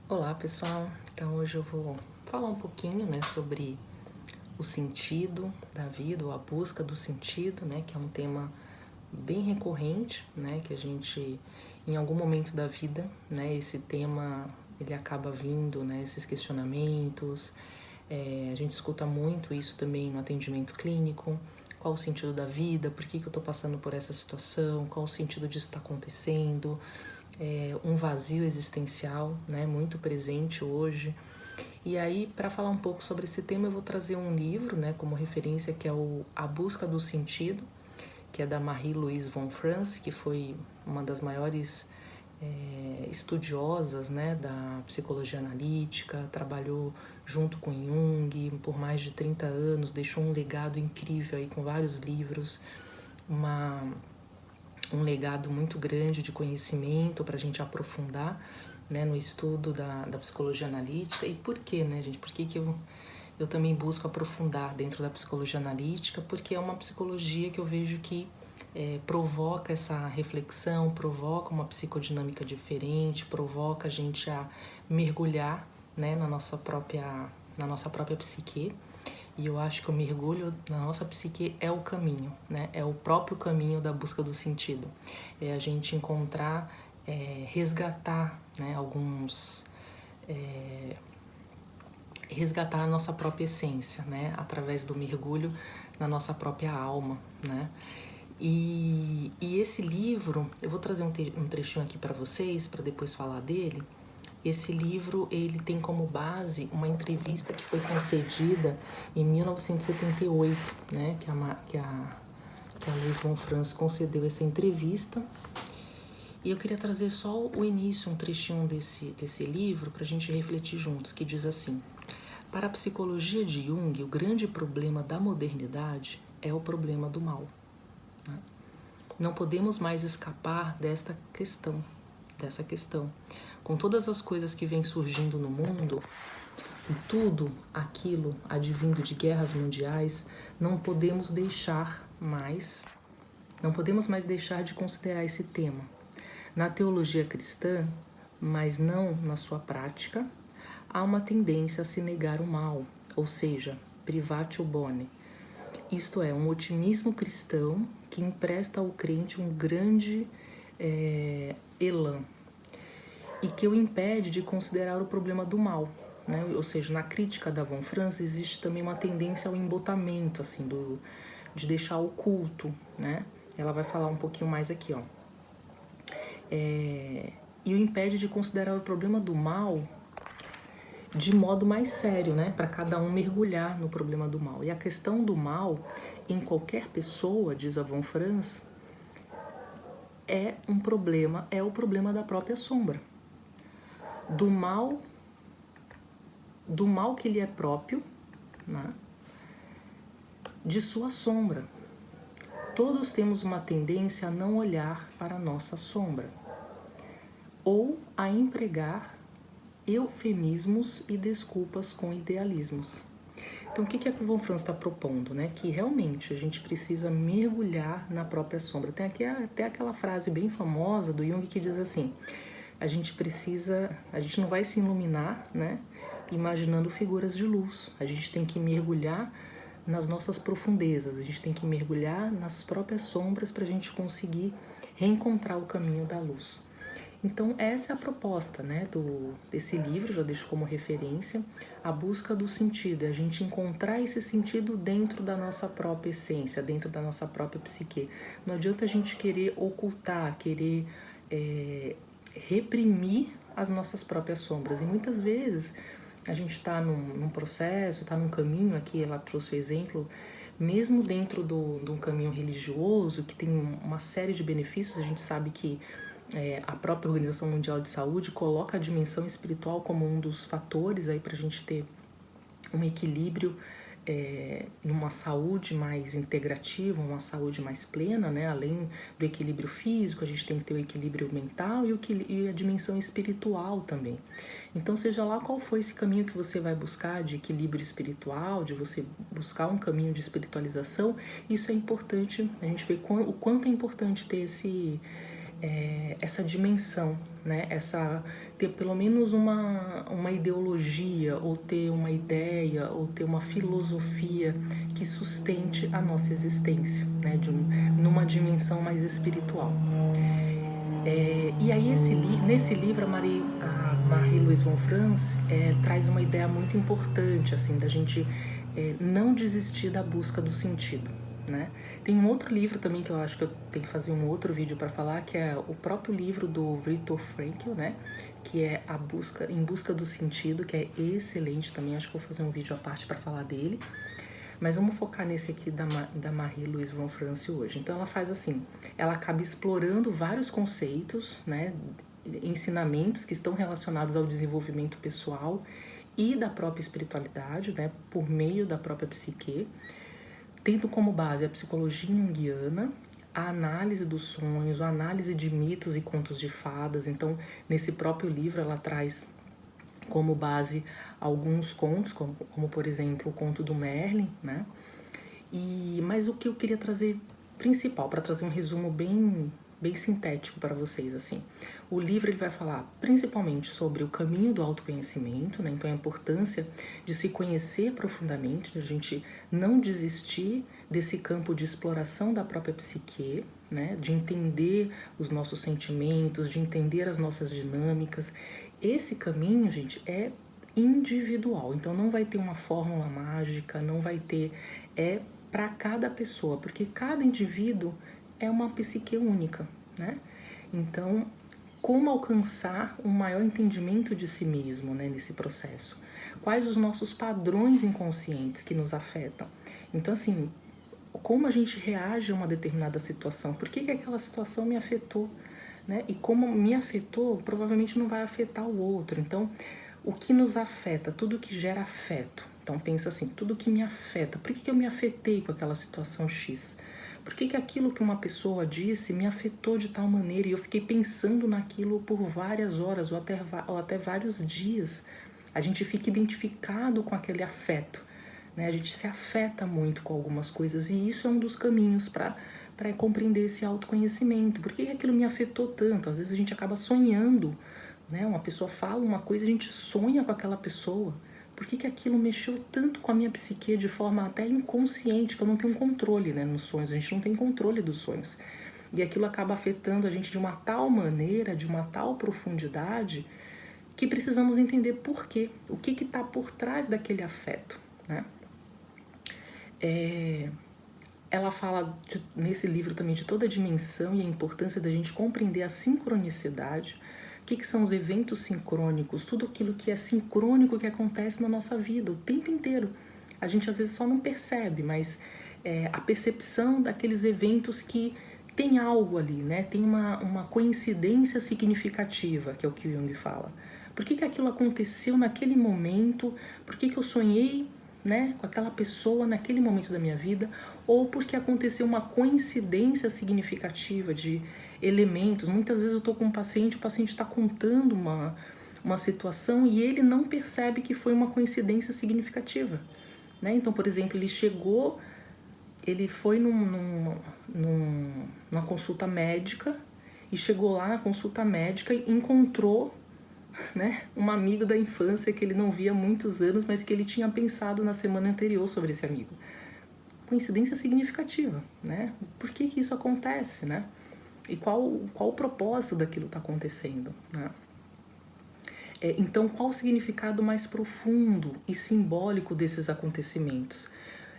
Olá pessoal, então hoje eu vou falar um pouquinho, sobre o sentido da vida, ou a busca do sentido, que é um tema bem recorrente, que a gente, em algum momento da vida, esse tema ele acaba vindo, esses questionamentos, a gente escuta muito isso também no atendimento clínico. Qual o sentido da vida? Por que eu estou passando por essa situação? Qual o sentido disso está acontecendo? Um vazio existencial, muito presente hoje. E aí, para falar um pouco sobre esse tema, eu vou trazer um livro, como referência, que é o A Busca do Sentido, que é da Marie-Louise von Franz, que foi uma das maiores estudiosas, da psicologia analítica, trabalhou junto com Jung por mais de 30 anos, deixou um legado incrível aí com vários livros, um legado muito grande de conhecimento para a gente aprofundar, no estudo da psicologia analítica. E por quê, gente? Por que eu também busco aprofundar dentro da psicologia analítica? Porque é uma psicologia que eu vejo que provoca essa reflexão, provoca uma psicodinâmica diferente, provoca a gente a mergulhar, na nossa própria psique. E eu acho que o mergulho na nossa psique é o caminho, É o próprio caminho da busca do sentido. É a gente encontrar, resgatar, resgatar a nossa própria essência, Através do mergulho na nossa própria alma, E esse livro, eu vou trazer um trechinho aqui para vocês, para depois falar dele. Esse livro, ele tem como base uma entrevista que foi concedida em 1978, que a Louise von Franz concedeu essa entrevista. E eu queria trazer só o início, um trechinho desse livro, para a gente refletir juntos, que diz assim: para a psicologia de Jung, o grande problema da modernidade é o problema do mal. Não podemos mais escapar dessa questão. Com todas as coisas que vêm surgindo no mundo e tudo aquilo advindo de guerras mundiais, não podemos mais deixar de considerar esse tema. Na teologia cristã, mas não na sua prática, há uma tendência a se negar o mal, ou seja, privatio bone. Isto é, um otimismo cristão que empresta ao crente um grande elan e que o impede de considerar o problema do mal, Ou seja, na crítica da Von Franz existe também uma tendência ao embotamento, assim, de deixar oculto, Ela vai falar um pouquinho mais aqui, ó. E o impede de considerar o problema do mal de modo mais sério, para cada um mergulhar no problema do mal. E a questão do mal em qualquer pessoa, diz a Von Franz, é o problema da própria sombra. Do mal que lhe é próprio, de sua sombra. Todos temos uma tendência a não olhar para a nossa sombra, ou a empregar eufemismos e desculpas com idealismos. Então, o que a Von Franz está propondo? Que realmente a gente precisa mergulhar na própria sombra. Tem aqui até aquela frase bem famosa do Jung que diz assim: a gente não vai se iluminar, imaginando figuras de luz. A gente tem que mergulhar nas nossas profundezas, a gente tem que mergulhar nas próprias sombras para a gente conseguir reencontrar o caminho da luz. Então, essa é a proposta, desse livro, já deixo como referência, a busca do sentido, é a gente encontrar esse sentido dentro da nossa própria essência, dentro da nossa própria psique. Não adianta a gente querer ocultar, querer reprimir as nossas próprias sombras. E muitas vezes a gente está num processo, está num caminho, aqui ela trouxe o exemplo, mesmo dentro de um caminho religioso, que tem uma série de benefícios. A gente sabe que a própria Organização Mundial de Saúde coloca a dimensão espiritual como um dos fatores aí para a gente ter um equilíbrio numa saúde mais integrativa, uma saúde mais plena, Além do equilíbrio físico, a gente tem que ter o equilíbrio mental e a dimensão espiritual também. Então, seja lá qual for esse caminho que você vai buscar de equilíbrio espiritual, de você buscar um caminho de espiritualização, isso é importante. A gente vê o quanto é importante ter essa dimensão, né? Ter pelo menos uma ideologia, ou ter uma ideia, ou ter uma filosofia que sustente a nossa existência, né? Numa dimensão mais espiritual. E aí nesse livro a Marie-Louise von Franz traz uma ideia muito importante, assim, da gente não desistir da busca do sentido, né? Tem um outro livro também que eu acho que eu tenho que fazer um outro vídeo para falar, que é o próprio livro do Viktor Frankl, né? Que é Em Busca do Sentido, que é excelente também. Acho que vou fazer um vídeo à parte para falar dele. Mas vamos focar nesse aqui da Marie-Louise von Franz hoje. Então ela faz assim, ela acaba explorando vários conceitos, né, ensinamentos que estão relacionados ao desenvolvimento pessoal e da própria espiritualidade, né, por meio da própria psique, tendo como base a psicologia junguiana, a análise dos sonhos, a análise de mitos e contos de fadas. Então, nesse próprio livro ela traz como base alguns contos, como por exemplo o conto do Merlin, né? Mas o que eu queria trazer principal, para trazer um resumo bem sintético para vocês, assim. O livro ele vai falar principalmente sobre o caminho do autoconhecimento, né? Então a importância de se conhecer profundamente, de a gente não desistir desse campo de exploração da própria psique, né? De entender os nossos sentimentos, de entender as nossas dinâmicas. Esse caminho, gente, é individual, então não vai ter uma fórmula mágica, não vai ter, para cada pessoa, porque cada indivíduo é uma psique única, né? Então, como alcançar um maior entendimento de si mesmo, né, nesse processo? Quais os nossos padrões inconscientes que nos afetam? Então, assim, como a gente reage a uma determinada situação? Por que aquela situação me afetou? Né? E como me afetou, provavelmente não vai afetar o outro. Então, o que nos afeta, tudo que gera afeto. Então, pensa assim, tudo que me afeta. Por que eu me afetei com aquela situação X? Por que aquilo que uma pessoa disse me afetou de tal maneira e eu fiquei pensando naquilo por várias horas ou até vários dias? A gente fica identificado com aquele afeto, né? A gente se afeta muito com algumas coisas e isso é um dos caminhos para compreender esse autoconhecimento. Por que aquilo me afetou tanto? Às vezes a gente acaba sonhando, né? Uma pessoa fala uma coisa e a gente sonha com aquela pessoa. Por que aquilo mexeu tanto com a minha psique de forma até inconsciente, que eu não tenho controle, né, nos sonhos, a gente não tem controle dos sonhos. E aquilo acaba afetando a gente de uma tal maneira, de uma tal profundidade, que precisamos entender por quê. O que está por trás daquele afeto, né? Ela fala nesse livro também de toda a dimensão e a importância da gente compreender a sincronicidade. O que são os eventos sincrônicos? Tudo aquilo que é sincrônico que acontece na nossa vida o tempo inteiro. A gente às vezes só não percebe, mas a percepção daqueles eventos que tem algo ali, né? Tem uma coincidência significativa, que é o que o Jung fala. Por que aquilo aconteceu naquele momento? Por que eu sonhei, né, com aquela pessoa naquele momento da minha vida, ou porque aconteceu uma coincidência significativa de elementos. Muitas vezes eu estou com um paciente, o paciente está contando uma situação e ele não percebe que foi uma coincidência significativa, né? Então, por exemplo, ele foi numa consulta médica e chegou lá na consulta médica e encontrou, né, um amigo da infância que ele não via há muitos anos, mas que ele tinha pensado na semana anterior sobre esse amigo. Coincidência significativa, né? Por que isso acontece, né? E qual o propósito daquilo está acontecendo, né? Então, qual o significado mais profundo e simbólico desses acontecimentos?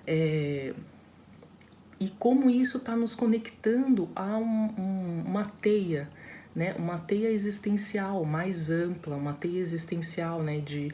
E como isso está nos conectando a uma teia, né, uma teia existencial mais ampla, uma teia existencial, né, de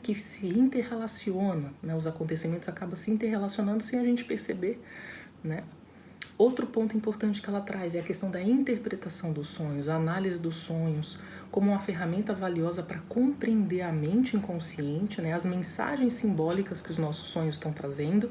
que se interrelaciona, né, os acontecimentos acabam se interrelacionando sem a gente perceber, né. Outro ponto importante que ela traz é a questão da interpretação dos sonhos, a análise dos sonhos como uma ferramenta valiosa para compreender a mente inconsciente, né, as mensagens simbólicas que os nossos sonhos estão trazendo.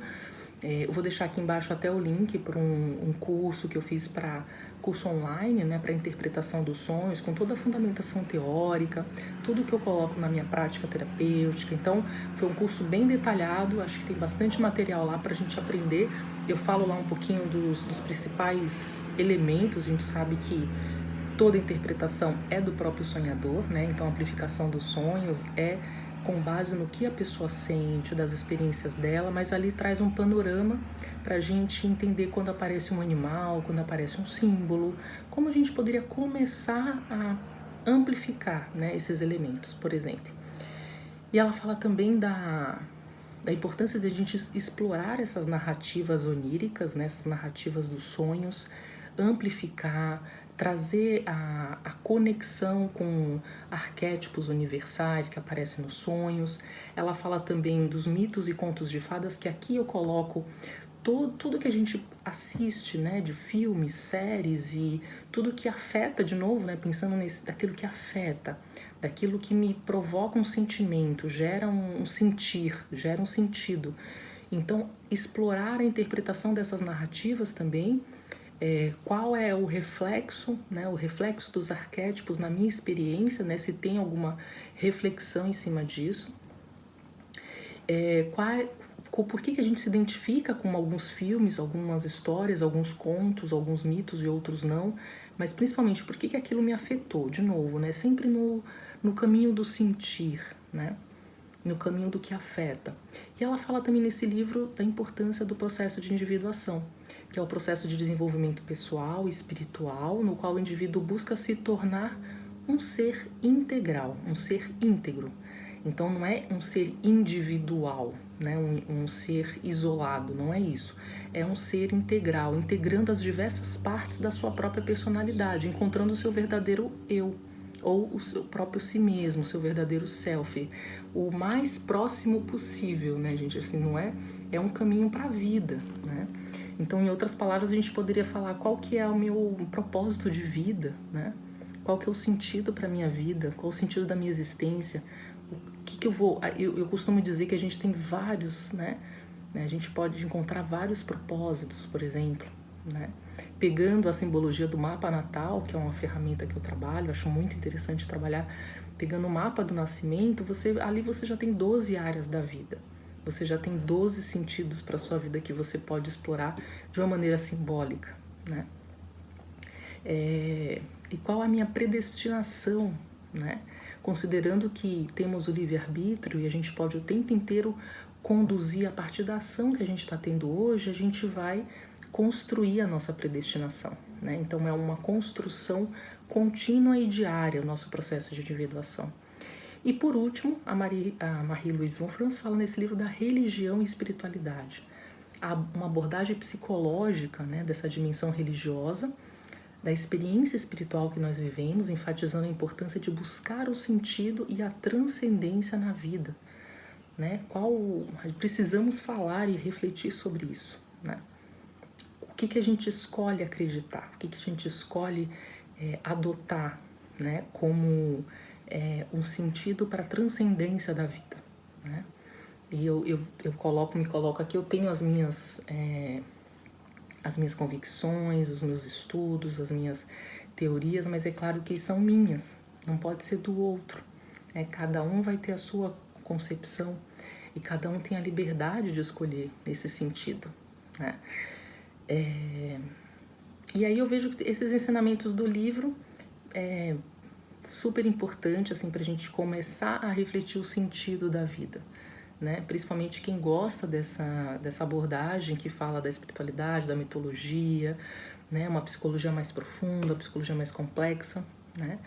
Eu vou deixar aqui embaixo até o link para um curso que eu fiz para curso online, né, para interpretação dos sonhos, com toda a fundamentação teórica, tudo que eu coloco na minha prática terapêutica. Então, foi um curso bem detalhado, acho que tem bastante material lá para a gente aprender. Eu falo lá um pouquinho dos principais elementos. A gente sabe que toda interpretação é do próprio sonhador, né? Então, a amplificação dos sonhos é com base no que a pessoa sente, das experiências dela, mas ali traz um panorama para a gente entender quando aparece um animal, quando aparece um símbolo, como a gente poderia começar a amplificar, né, esses elementos, por exemplo. E ela fala também da importância de a gente explorar essas narrativas oníricas, né, essas narrativas dos sonhos, amplificar, trazer a conexão com arquétipos universais que aparecem nos sonhos. Ela fala também dos mitos e contos de fadas, que aqui eu coloco tudo que a gente assiste, né, de filmes, séries e tudo que afeta, de novo, né, pensando daquilo que afeta, daquilo que me provoca um sentimento, gera um sentir, gera um sentido. Então, explorar a interpretação dessas narrativas também, qual é o reflexo, né, o reflexo dos arquétipos na minha experiência, né, se tem alguma reflexão em cima disso. Por que a gente se identifica com alguns filmes, algumas histórias, alguns contos, alguns mitos e outros não, mas principalmente por que aquilo me afetou, de novo, né, sempre no caminho do sentir, né, no caminho do que afeta. E ela fala também nesse livro da importância do processo de individuação, que é o processo de desenvolvimento pessoal e espiritual, no qual o indivíduo busca se tornar um ser integral, um ser íntegro. Então não é um ser individual, né? um ser isolado, não é isso. É um ser integral, integrando as diversas partes da sua própria personalidade, encontrando o seu verdadeiro eu, ou o seu próprio si mesmo, o seu verdadeiro self, o mais próximo possível, né, gente? Assim, não é um caminho para a vida, né? Então, em outras palavras, a gente poderia falar qual que é o meu propósito de vida, né? Qual que é o sentido para minha vida? Qual o sentido da minha existência? O que eu vou... Eu costumo dizer que a gente tem vários, né? A gente pode encontrar vários propósitos, por exemplo, né? Pegando a simbologia do mapa natal, que é uma ferramenta que eu trabalho, acho muito interessante trabalhar, pegando o mapa do nascimento, ali você já tem 12 áreas da vida. Você já tem 12 sentidos para a sua vida que você pode explorar de uma maneira simbólica, né? E qual a minha predestinação, né? Considerando que temos o livre-arbítrio e a gente pode o tempo inteiro conduzir a partir da ação que a gente está tendo hoje, a gente vai construir a nossa predestinação, né? Então é uma construção contínua e diária o nosso processo de individuação. E por último, a Marie-Louise von Franz fala nesse livro da religião e espiritualidade, uma abordagem psicológica, né, dessa dimensão religiosa, da experiência espiritual que nós vivemos, enfatizando a importância de buscar o sentido e a transcendência na vida, né? Precisamos falar e refletir sobre isso, né? O que a gente escolhe acreditar, o que a gente escolhe adotar, né, como um sentido para a transcendência da vida, né? E eu me coloco aqui, eu tenho as minhas convicções, os meus estudos, as minhas teorias, mas é claro que são minhas, não pode ser do outro. Cada um vai ter a sua concepção e cada um tem a liberdade de escolher nesse sentido, né? E aí eu vejo que esses ensinamentos do livro é super importante assim, para a gente começar a refletir o sentido da vida, né? Principalmente quem gosta dessa abordagem que fala da espiritualidade, da mitologia, né? Uma psicologia mais profunda, uma psicologia mais complexa, né?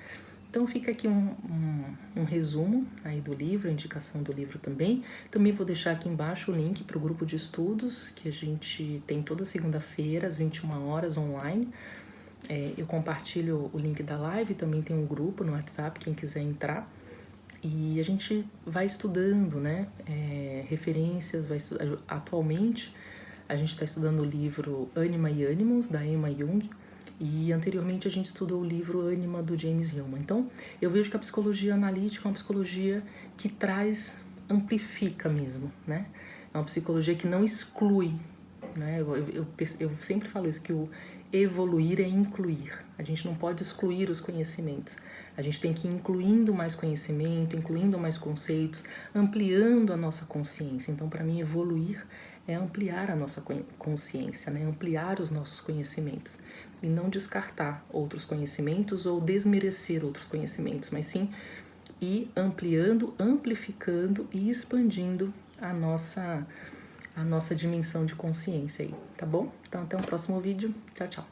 Então fica aqui um resumo aí do livro, a indicação do livro também. Também vou deixar aqui embaixo o link para o grupo de estudos que a gente tem toda segunda-feira às 21 horas online. Eu compartilho o link da live, também tem um grupo no WhatsApp, quem quiser entrar. E a gente vai estudando, né, referências, atualmente a gente está estudando o livro Anima e Animus, da Emma Jung, e anteriormente a gente estudou o livro Anima, do James Hillman. Então, eu vejo que a psicologia analítica é uma psicologia que amplifica mesmo, né? É uma psicologia que não exclui, né? Eu sempre falo isso, que o evoluir é incluir. A gente não pode excluir os conhecimentos. A gente tem que ir incluindo mais conhecimento, incluindo mais conceitos, ampliando a nossa consciência. Então, para mim, evoluir é ampliar a nossa consciência, né? Ampliar os nossos conhecimentos. E não descartar outros conhecimentos ou desmerecer outros conhecimentos, mas sim ir ampliando, amplificando e expandindo a nossa dimensão de consciência aí, tá bom? Então, até o próximo vídeo. Tchau, tchau.